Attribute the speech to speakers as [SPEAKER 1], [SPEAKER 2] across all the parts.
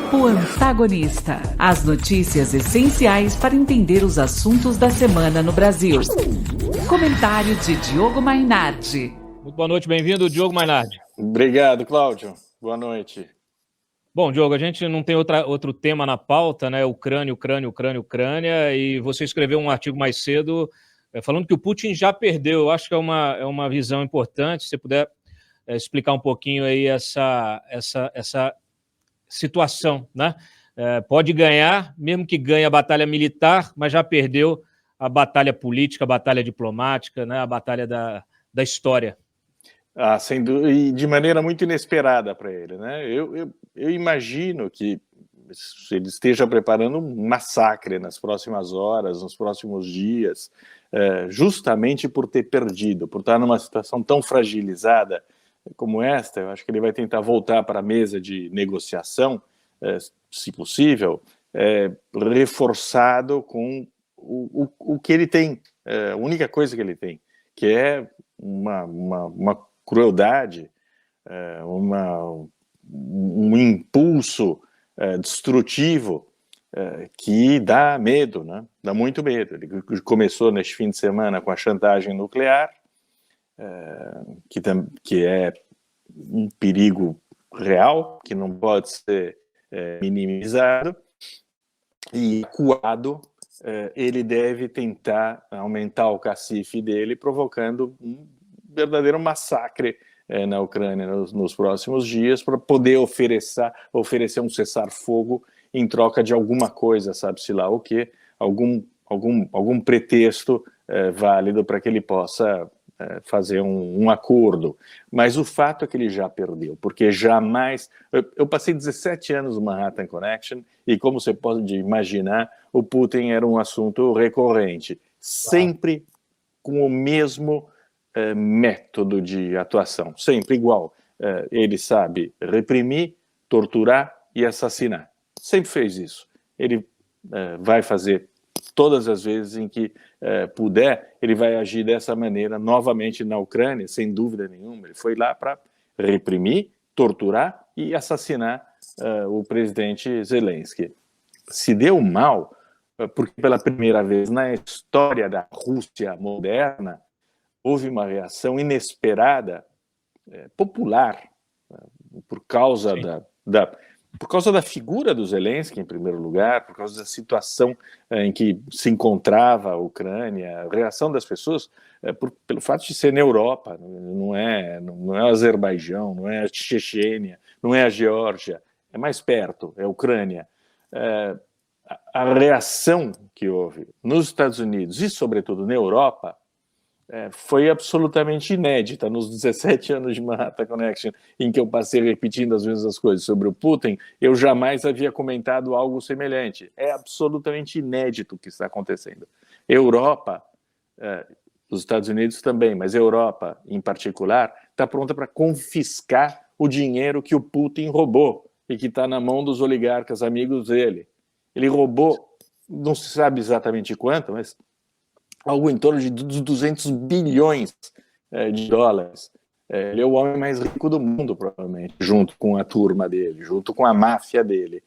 [SPEAKER 1] Papo Antagonista. As notícias essenciais para entender os assuntos da semana no Brasil. Comentário de Diogo Mainardi.
[SPEAKER 2] Muito boa noite, bem-vindo, Diogo Mainardi.
[SPEAKER 3] Obrigado, Cláudio. Boa noite.
[SPEAKER 2] Bom, Diogo, a gente não tem outro tema na pauta, né? Ucrânia, e você escreveu um artigo mais cedo falando que o Putin já perdeu. Eu acho que é uma visão importante. Se você puder explicar um pouquinho aí essa situação, né? Pode ganhar, mesmo que ganhe a batalha militar, mas já perdeu a batalha política, a batalha diplomática, né? A batalha da história.
[SPEAKER 3] Sem dúvida, e de maneira muito inesperada para ele, né? Eu imagino que ele esteja preparando um massacre nas próximas horas, nos próximos dias, justamente por ter perdido, por estar numa situação tão fragilizada como esta. Eu acho que ele vai tentar voltar para a mesa de negociação, se possível, reforçado com o que ele tem, a única coisa que ele tem, que é uma crueldade, um impulso destrutivo que dá medo, né? Dá muito medo. Ele começou neste fim de semana com a chantagem nuclear, que é um perigo real, que não pode ser minimizado, e acuado, ele deve tentar aumentar o cacife dele, provocando um verdadeiro massacre na Ucrânia nos próximos dias, para poder oferecer um cessar-fogo em troca de alguma coisa, sabe-se lá o quê, algum pretexto válido para que ele possa fazer um acordo. Mas o fato é que ele já perdeu, porque jamais... Eu passei 17 anos no Manhattan Connection e, como você pode imaginar, o Putin era um assunto recorrente, sempre com o mesmo método de atuação, sempre igual. Ele sabe reprimir, torturar e assassinar. Sempre fez isso. Ele vai fazer todas as vezes em que puder, ele vai agir dessa maneira novamente na Ucrânia, sem dúvida nenhuma. Ele foi lá para reprimir, torturar e assassinar o presidente Zelensky. Se deu mal, porque pela primeira vez na história da Rússia moderna, houve uma reação inesperada, popular, por causa por causa da figura do Zelensky, em primeiro lugar, por causa da situação em que se encontrava a Ucrânia, a reação das pessoas, pelo fato de ser na Europa, não é o Azerbaijão, não é a Chechênia, não é a Geórgia, é mais perto, é a Ucrânia. A reação que houve nos Estados Unidos e, sobretudo, na Europa, foi absolutamente inédita. Nos 17 anos de Manhattan Connection, em que eu passei repetindo as mesmas coisas sobre o Putin, eu jamais havia comentado algo semelhante. É absolutamente inédito o que está acontecendo. Europa, os Estados Unidos também, mas a Europa, em particular, está pronta para confiscar o dinheiro que o Putin roubou e que está na mão dos oligarcas amigos dele. Ele roubou, não se sabe exatamente quanto, mas algo em torno de 200 bilhões de dólares. Ele é o homem mais rico do mundo, provavelmente, junto com a turma dele, junto com a máfia dele.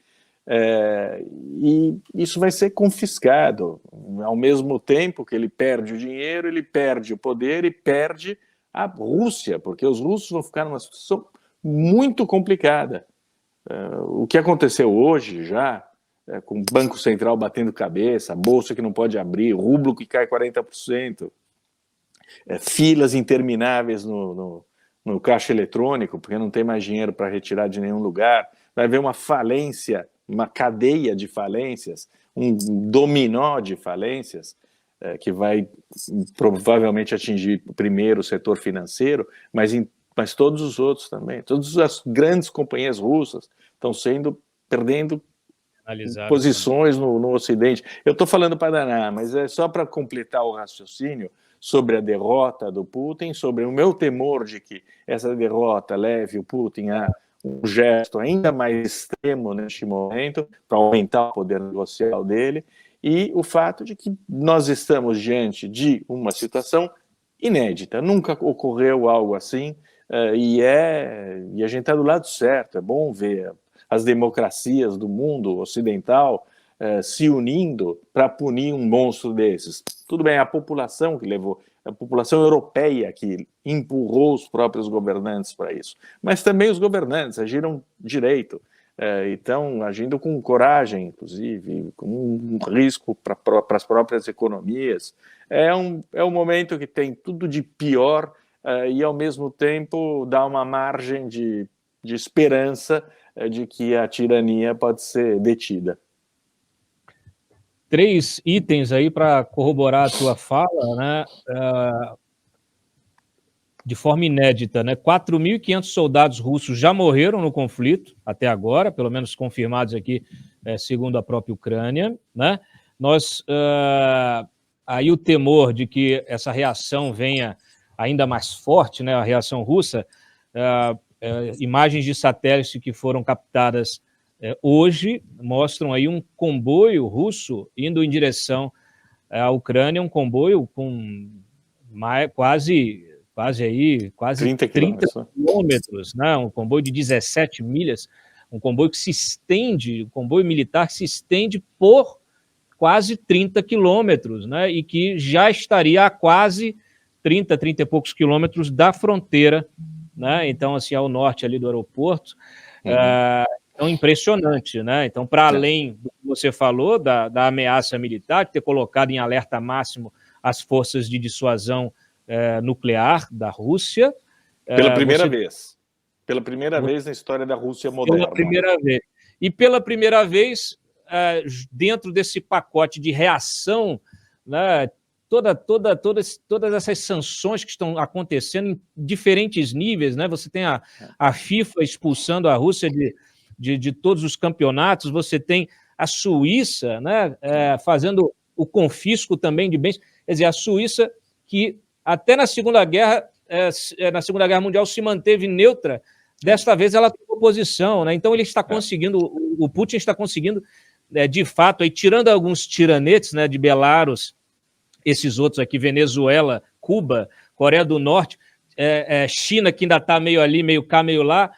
[SPEAKER 3] E isso vai ser confiscado. Ao mesmo tempo que ele perde o dinheiro, ele perde o poder e perde a Rússia, porque os russos vão ficar numa situação muito complicada. O que aconteceu hoje já, com o Banco Central batendo cabeça, bolsa que não pode abrir, rublo que cai 40%, filas intermináveis no caixa eletrônico, porque não tem mais dinheiro para retirar de nenhum lugar, vai haver uma falência, uma cadeia de falências, um dominó de falências, que vai provavelmente atingir primeiro o setor financeiro, mas todos os outros também. Todas as grandes companhias russas estão perdendo posições no Ocidente. Eu estou falando para danar, mas é só para completar o raciocínio sobre a derrota do Putin, sobre o meu temor de que essa derrota leve o Putin a um gesto ainda mais extremo neste momento, para aumentar o poder negocial dele, e o fato de que nós estamos diante de uma situação inédita. Nunca ocorreu algo assim, e a gente está do lado certo. É bom ver as democracias do mundo ocidental se unindo para punir um monstro desses. Tudo bem, a população que levou, a população europeia que empurrou os próprios governantes para isso, mas também os governantes agiram direito, estão agindo com coragem, inclusive, com um risco para as próprias economias. É um momento que tem tudo de pior e, ao mesmo tempo, dá uma margem de esperança de que a tirania pode ser detida.
[SPEAKER 2] 3 itens aí para corroborar a tua fala, né? De forma inédita, né? 4.500 soldados russos já morreram no conflito até agora, pelo menos confirmados aqui, segundo a própria Ucrânia, né? Aí o temor de que essa reação venha ainda mais forte, né? A reação russa, imagens de satélite que foram captadas hoje mostram aí um comboio russo indo em direção à Ucrânia, um comboio com quase 30 quilômetros, né? Um comboio de 17 milhas, um comboio que se estende, um comboio militar que se estende por quase 30 quilômetros, né? E que já estaria a quase 30 e poucos quilômetros da fronteira, né? Então, assim, ao norte ali do aeroporto. Então, impressionante, né? Então, para além do que você falou, da ameaça militar, de ter colocado em alerta máximo as forças de dissuasão nuclear da Rússia.
[SPEAKER 3] Pela primeira vez. Pela primeira vez na história da Rússia moderna.
[SPEAKER 2] Pela primeira vez. E pela primeira vez, dentro desse pacote de reação, né, todas essas sanções que estão acontecendo em diferentes níveis, né? Você tem a FIFA expulsando a Rússia de todos os campeonatos, você tem a Suíça, né, fazendo o confisco também de bens. Quer dizer, a Suíça, que até na Segunda Guerra Mundial se manteve neutra, desta vez ela tomou posição, né? Então ele está conseguindo, o Putin está conseguindo, de fato, aí, tirando alguns tiranetes, né, de Belarus, esses outros aqui, Venezuela, Cuba, Coreia do Norte, China, que ainda está meio ali, meio cá, meio lá,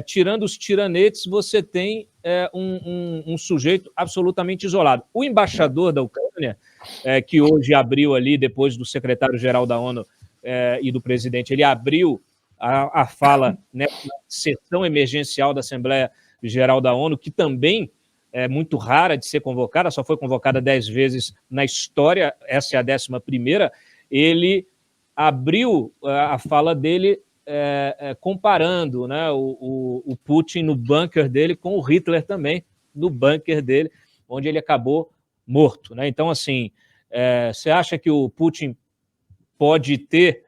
[SPEAKER 2] tirando os tiranetes, você tem um sujeito absolutamente isolado. O embaixador da Ucrânia, que hoje abriu ali, depois do secretário-geral da ONU e do presidente, ele abriu a fala nessa sessão emergencial da Assembleia Geral da ONU, que também é muito rara de ser convocada, só foi convocada 10 vezes na história, essa é a 11ª, ele abriu a fala dele comparando, né, o Putin no bunker dele com o Hitler também, no bunker dele, onde ele acabou morto, né? Então, assim, você acha que o Putin pode ter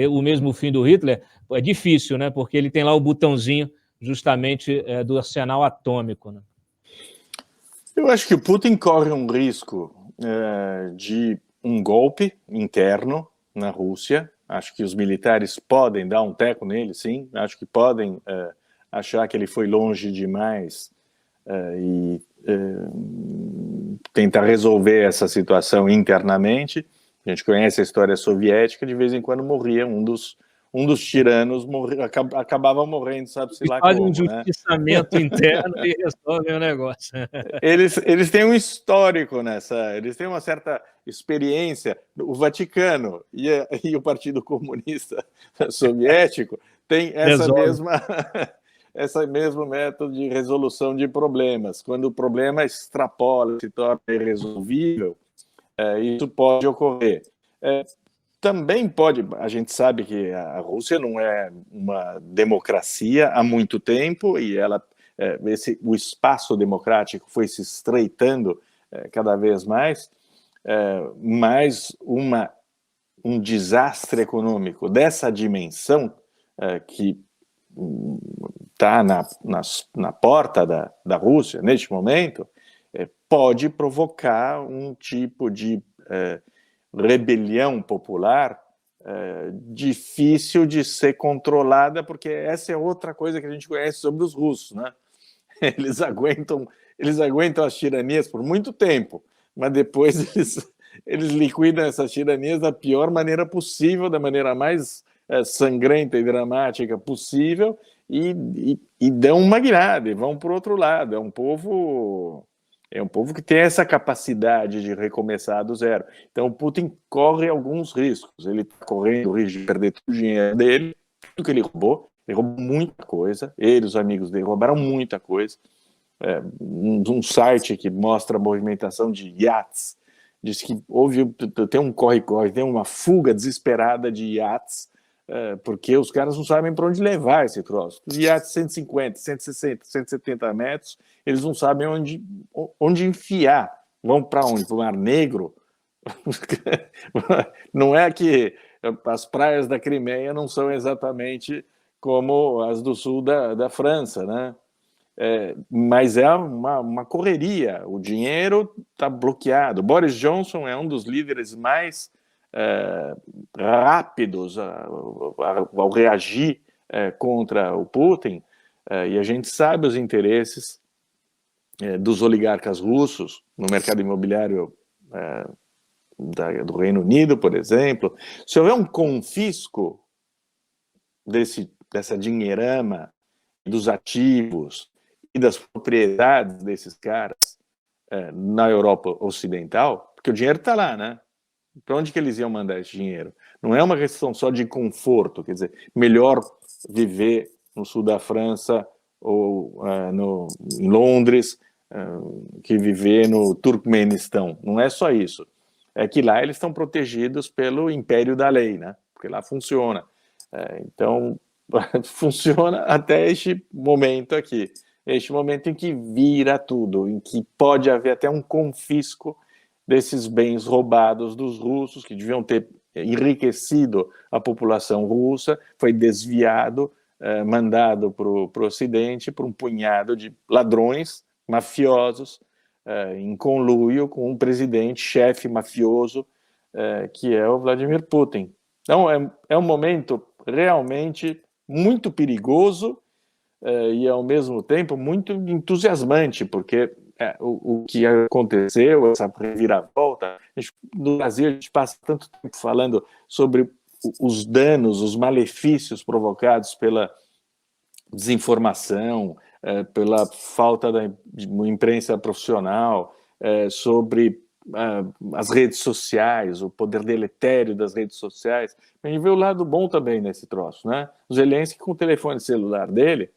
[SPEAKER 2] o mesmo fim do Hitler? É difícil, né? Porque ele tem lá o botãozinho justamente do arsenal atômico, né?
[SPEAKER 3] Eu acho que o Putin corre um risco de um golpe interno na Rússia. Acho que os militares podem dar um teco nele, sim. Acho que podem achar que ele foi longe demais e tentar resolver essa situação internamente. A gente conhece a história soviética, de vez em quando morria um dos tiranos, acabava morrendo, sabe-se lá como,
[SPEAKER 2] fazem um justiçamento interno e resolvem o negócio.
[SPEAKER 3] Eles têm um histórico eles têm uma certa experiência. O Vaticano e o Partido Comunista Soviético têm esse mesmo método de resolução de problemas. Quando o problema extrapola, se torna irresolvível, isso pode ocorrer. Também pode, a gente sabe que a Rússia não é uma democracia há muito tempo e o espaço democrático foi se estreitando cada vez mais, mas um desastre econômico dessa dimensão que está na porta da Rússia neste momento pode provocar um tipo de rebelião popular difícil de ser controlada, porque essa é outra coisa que a gente conhece sobre os russos, né? Eles aguentam as tiranias por muito tempo, mas depois eles liquidam essas tiranias da pior maneira possível, da maneira mais sangrenta e dramática possível, e dão uma guinada e vão para o outro lado. É um povo que tem essa capacidade de recomeçar do zero. Então o Putin corre alguns riscos. Ele está correndo o risco de perder todo o dinheiro dele, tudo que ele roubou muita coisa. Ele e os amigos dele roubaram muita coisa. Um site que mostra a movimentação de iates diz que tem um corre-corre, tem uma fuga desesperada de iates, porque os caras não sabem para onde levar esse troço. Os iates 150, 160, 170 metros, eles não sabem onde enfiar. Vão para onde? Para o Mar Negro? Não é que as praias da Crimeia não são exatamente como as do sul da França, né? Mas é uma correria, o dinheiro está bloqueado. Boris Johnson é um dos líderes mais rápidos ao reagir contra o Putin, e a gente sabe os interesses dos oligarcas russos no mercado imobiliário do Reino Unido, por exemplo. Se houver um confisco dessa dinheirama, dos ativos e das propriedades desses caras na Europa Ocidental, porque o dinheiro está lá, né? Para onde que eles iam mandar esse dinheiro? Não é uma questão só de conforto, quer dizer, melhor viver no sul da França ou em Londres que viver no Turcomenistão. Não é só isso. É que lá eles estão protegidos pelo império da lei, né? Porque lá funciona. Então, funciona até este momento aqui. Este momento em que vira tudo, em que pode haver até um confisco desses bens roubados dos russos, que deviam ter enriquecido a população russa, foi desviado, mandado para o Ocidente por um punhado de ladrões, mafiosos, em conluio com um presidente, chefe mafioso, que é o Vladimir Putin. Então, é um momento realmente muito perigoso e, ao mesmo tempo, muito entusiasmante, porque o que aconteceu, essa reviravolta, no Brasil a gente passa tanto tempo falando sobre os danos, os malefícios provocados pela desinformação, pela falta de imprensa profissional, sobre as redes sociais, o poder deletério das redes sociais. A gente vê o lado bom também nesse troço, né? O Zelensky, com o telefone celular dele,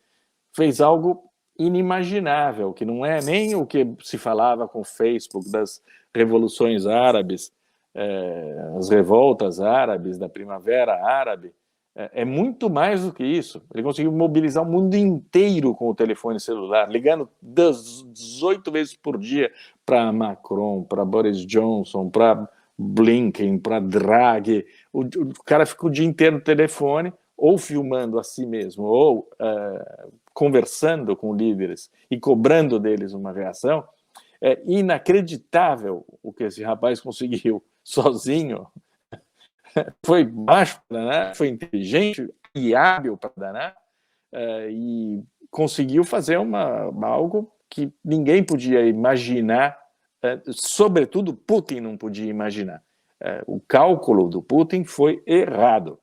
[SPEAKER 3] fez algo inimaginável, que não é nem o que se falava com o Facebook das revoluções árabes, as revoltas árabes, da primavera árabe. É muito mais do que isso. Ele conseguiu mobilizar o mundo inteiro com o telefone celular, ligando 18 vezes por dia para Macron, para Boris Johnson, para Blinken, para Draghi. O cara fica o dia inteiro no telefone, ou filmando a si mesmo, ou conversando com líderes e cobrando deles uma reação. É inacreditável o que esse rapaz conseguiu sozinho. Foi baixo para danar, foi inteligente e hábil para danar, e conseguiu fazer algo que ninguém podia imaginar, sobretudo Putin não podia imaginar. O cálculo do Putin foi errado.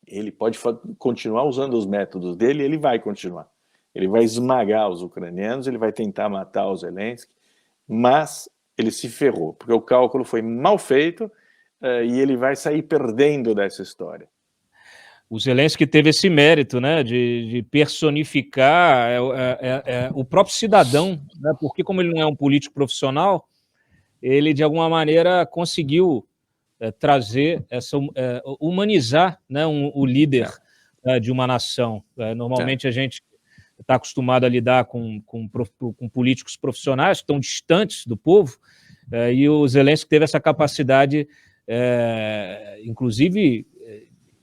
[SPEAKER 3] Ele pode continuar usando os métodos dele, ele vai continuar. Ele vai esmagar os ucranianos, ele vai tentar matar o Zelensky, mas ele se ferrou, porque o cálculo foi mal feito, e ele vai sair perdendo dessa história.
[SPEAKER 2] O Zelensky teve esse mérito, né, de personificar o próprio cidadão, né, porque como ele não é um político profissional, ele de alguma maneira conseguiu trazer humanizar, né, o líder de uma nação. Normalmente a gente está acostumado a lidar com políticos profissionais que estão distantes do povo, e o Zelensky teve essa capacidade, inclusive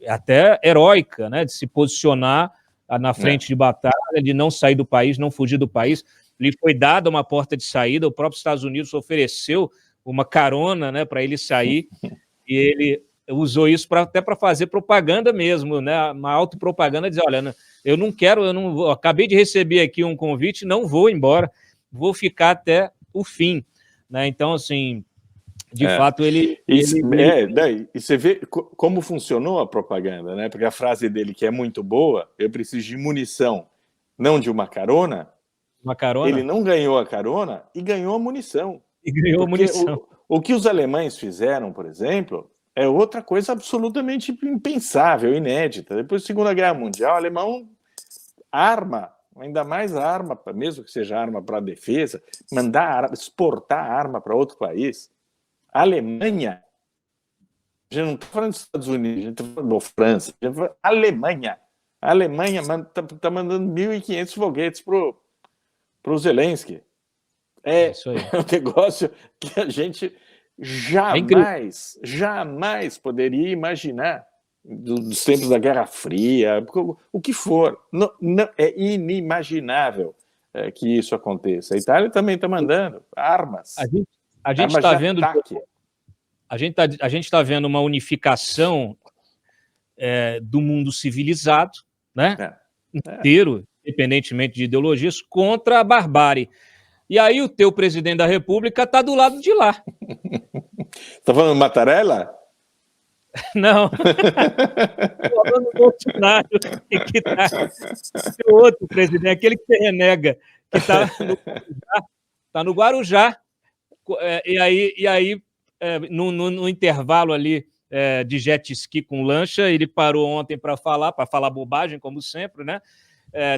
[SPEAKER 2] até heróica, né, de se posicionar na frente de batalha, de não sair do país, não fugir do país. Lhe foi dada uma porta de saída, o próprio Estados Unidos ofereceu uma carona, né, para ele sair, e ele usou isso até para fazer propaganda mesmo, né, uma autopropaganda, dizer, olha, eu não quero, acabei de receber aqui um convite, não vou embora, vou ficar até o fim, né? Então, assim, De fato, ele
[SPEAKER 3] daí, e você vê como funcionou a propaganda, né? Porque a frase dele, que é muito boa, eu preciso de munição, não de uma carona.
[SPEAKER 2] uma carona
[SPEAKER 3] Ele não ganhou a carona e ganhou a munição.
[SPEAKER 2] e ganhou
[SPEAKER 3] Porque
[SPEAKER 2] munição.
[SPEAKER 3] o que os alemães fizeram, por exemplo, é outra coisa absolutamente impensável, inédita. Depois da Segunda Guerra Mundial, o alemão arma, ainda mais arma, mesmo que seja arma para defesa, exportar arma para outro país. A Alemanha, a gente não está falando dos Estados Unidos, a gente está falando da França, a gente tá falando, Alemanha. A Alemanha está mandando 1.500 foguetes para o Zelensky.
[SPEAKER 2] Isso aí.
[SPEAKER 3] É um negócio que a gente jamais poderia imaginar dos tempos da Guerra Fria, o que for. É inimaginável que isso aconteça. A Itália também está mandando armas.
[SPEAKER 2] A gente está vendo, a gente está vendo uma unificação do mundo civilizado, né? Inteiro, independentemente de ideologias, contra a barbárie. E aí o teu presidente da República está do lado de lá.
[SPEAKER 3] Está falando Mattarella?
[SPEAKER 2] Não. Estou falando do Bolsonaro, que o outro presidente, aquele que se renega, que está no Guarujá. E aí no intervalo ali de jet ski com lancha, ele parou ontem para falar bobagem, como sempre, né?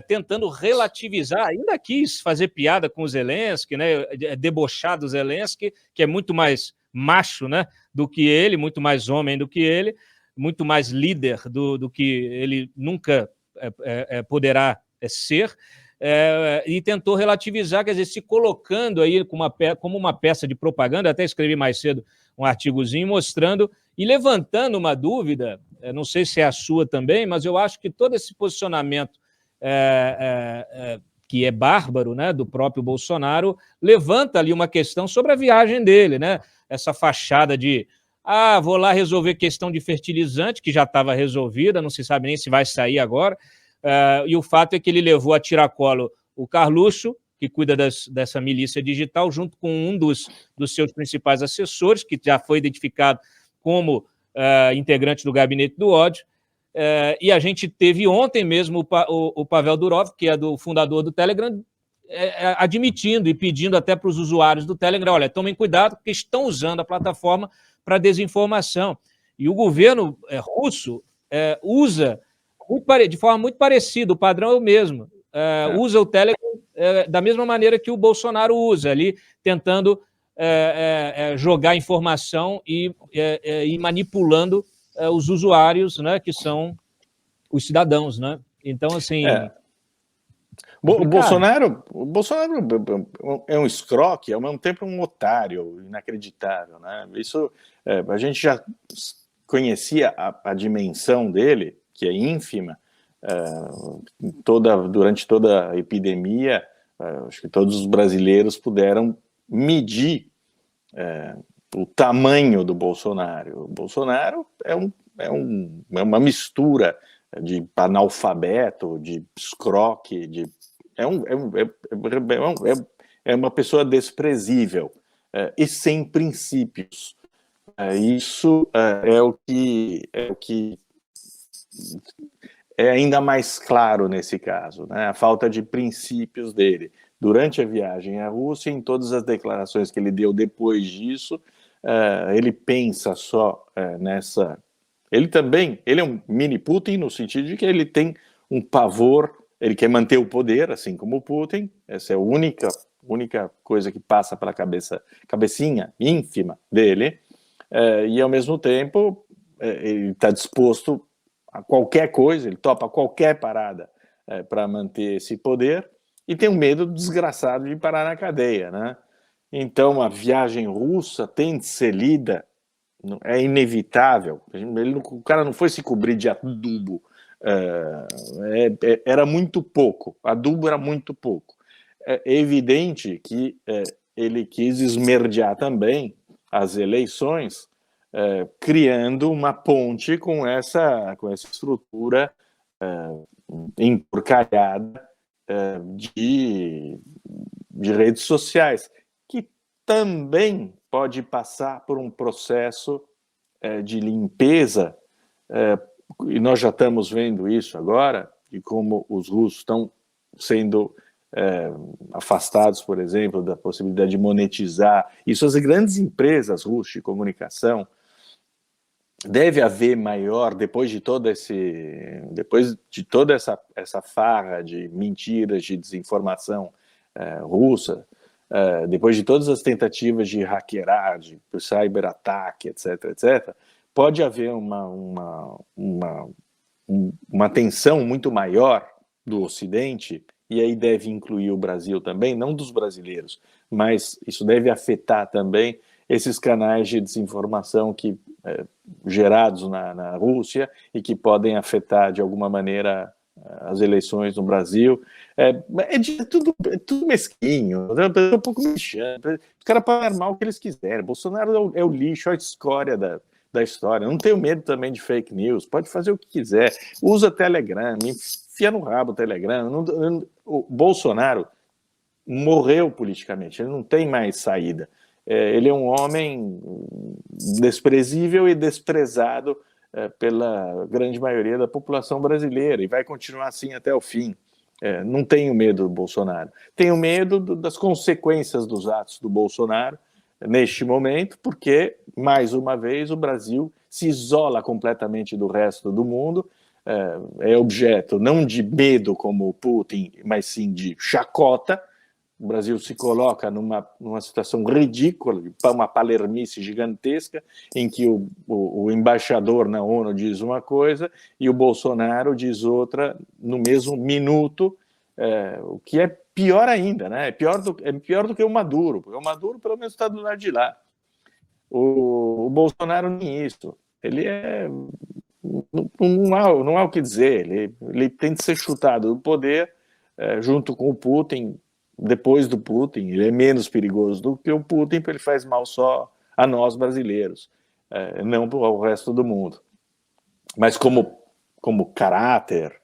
[SPEAKER 2] Tentando relativizar, ainda quis fazer piada com o Zelensky, né? Debochar do Zelensky, que é muito mais macho, né, do que ele, muito mais homem do que ele, muito mais líder do que ele nunca poderá ser, e tentou relativizar, quer dizer, se colocando aí como uma peça de propaganda. Até escrevi mais cedo um artigozinho mostrando e levantando uma dúvida, não sei se é a sua também, mas eu acho que todo esse posicionamento que é bárbaro, né, do próprio Bolsonaro, levanta ali uma questão sobre a viagem dele, né? Essa fachada de vou lá resolver questão de fertilizante, que já estava resolvida, não se sabe nem se vai sair agora, e o fato é que ele levou a tiracolo o Carluxo, que cuida dessa milícia digital, junto com um dos seus principais assessores, que já foi identificado como integrante do gabinete do ódio. E a gente teve ontem mesmo o Pavel Durov, que é do fundador do Telegram, admitindo e pedindo até para os usuários do Telegram: olha, tomem cuidado, porque estão usando a plataforma para desinformação. E o governo russo usa de forma muito parecida, o padrão é o mesmo, usa o Telegram da mesma maneira que o Bolsonaro usa, ali tentando jogar informação e manipulando os usuários, né, que são os cidadãos, né? Então, assim...
[SPEAKER 3] O Bolsonaro é um escroque, ao mesmo tempo um otário inacreditável, né? Isso, a gente já conhecia a dimensão dele, que é ínfima, durante toda a epidemia. Acho que todos os brasileiros puderam medir o tamanho do Bolsonaro. O Bolsonaro é uma mistura de analfabeto, de escroque, é uma pessoa desprezível e sem princípios. Isso é o que é ainda mais claro nesse caso, né? A falta de princípios dele durante a viagem à Rússia, em todas as declarações que ele deu depois disso. Ele pensa só nessa... Ele é um mini Putin, no sentido de que ele tem um pavor, ele quer manter o poder, assim como o Putin. Essa é a única coisa que passa pela cabecinha ínfima dele, e ao mesmo tempo ele está disposto a qualquer coisa, ele topa qualquer parada para manter esse poder, e tem um medo desgraçado de parar na cadeia, né? Então a viagem russa tem de ser lida, é inevitável. O cara não foi se cobrir de adubo, era muito pouco, adubo era muito pouco. É evidente que ele quis esmerdear também as eleições, criando uma ponte com essa estrutura emporcalhada de redes sociais, que também pode passar por um processo de limpeza, e nós já estamos vendo isso agora, de como os russos estão sendo afastados, por exemplo, da possibilidade de monetizar. Isso, as grandes empresas russas de comunicação, deve haver maior, depois de toda essa farra de mentiras, de desinformação russa, depois de todas as tentativas de hackear, de cyberataque, etc., pode haver uma tensão muito maior do Ocidente, e aí deve incluir o Brasil também, não dos brasileiros, mas isso deve afetar também esses canais de desinformação gerados na Rússia e que podem afetar de alguma maneira as eleições no Brasil. É tudo mesquinho, é um pouco mexendo. Os caras podem armar o que eles quiserem. Bolsonaro é o lixo, a escória da história. Não tenho medo também de fake news, pode fazer o que quiser. Usa Telegram, enfia no rabo o Telegram. O Bolsonaro morreu politicamente, ele não tem mais saída. Ele é um homem desprezível e desprezado pela grande maioria da população brasileira e vai continuar assim até o fim. Não tenho medo do Bolsonaro. Tenho medo das consequências dos atos do Bolsonaro neste momento, porque, mais uma vez, o Brasil se isola completamente do resto do mundo, é objeto não de medo como o Putin, mas sim de chacota. O Brasil se coloca numa situação ridícula, uma palermice gigantesca, em que o embaixador na ONU diz uma coisa e o Bolsonaro diz outra no mesmo minuto, o que é pior ainda, né? É pior do que o Maduro, porque o Maduro pelo menos está do lado de lá. O Bolsonaro nem isso. Ele não há o que dizer, ele tem de ser chutado do poder junto com o Putin. Depois do Putin, ele é menos perigoso do que o Putin, porque ele faz mal só a nós brasileiros, não ao resto do mundo. Mas como caráter,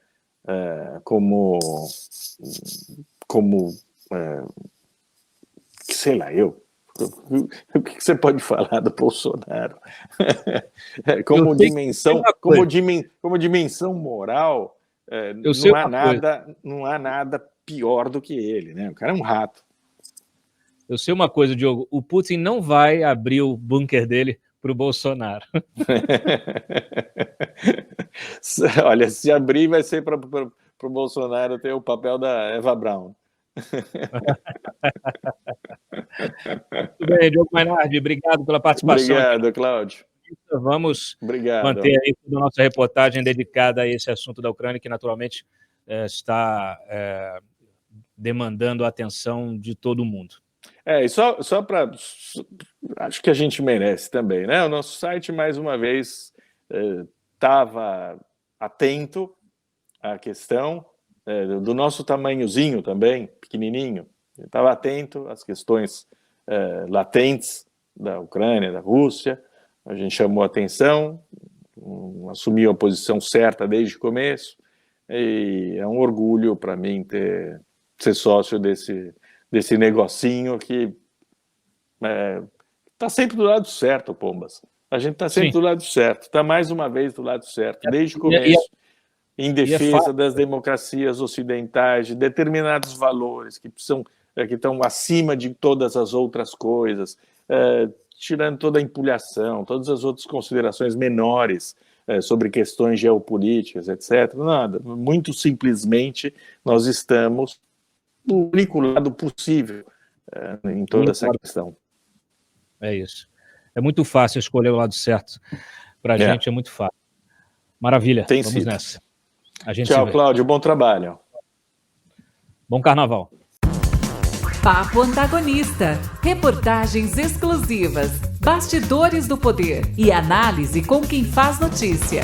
[SPEAKER 3] sei lá, o que você pode falar do Bolsonaro? Como dimensão moral, não há nada pior do que ele, né? O cara é um rato.
[SPEAKER 2] Eu sei uma coisa, Diogo, o Putin não vai abrir o bunker dele para o Bolsonaro.
[SPEAKER 3] Olha, se abrir vai ser para o Bolsonaro ter o papel da Eva Braun.
[SPEAKER 2] Muito bem, Diogo Mainardi, obrigado pela participação.
[SPEAKER 3] Obrigado, Cláudio.
[SPEAKER 2] Vamos manter aí toda a nossa reportagem dedicada a esse assunto da Ucrânia, que naturalmente está demandando a atenção de todo mundo.
[SPEAKER 3] E só para... Acho que a gente merece também, né? O nosso site, mais uma vez, estava atento à questão do nosso tamanhozinho também, pequenininho. Estava atento às questões latentes da Ucrânia, da Rússia. A gente chamou a atenção, assumiu a posição certa desde o começo, e é um orgulho para mim ser sócio desse negocinho que está sempre do lado certo, Pombas. A gente está sempre do lado certo, está mais uma vez do lado certo, desde o começo, em defesa das democracias ocidentais, de determinados valores que estão acima de todas as outras coisas, tirando toda a empulhação, todas as outras considerações menores sobre questões geopolíticas, etc. Nada, muito simplesmente nós estamos do único lado possível em toda essa questão.
[SPEAKER 2] É isso. É muito fácil escolher o lado certo. Para a gente é muito fácil. Maravilha, vamos nessa.
[SPEAKER 3] Tchau, Cláudio, bom trabalho.
[SPEAKER 2] Bom carnaval.
[SPEAKER 1] Papo Antagonista. Reportagens exclusivas, bastidores do poder e análise com quem faz notícia.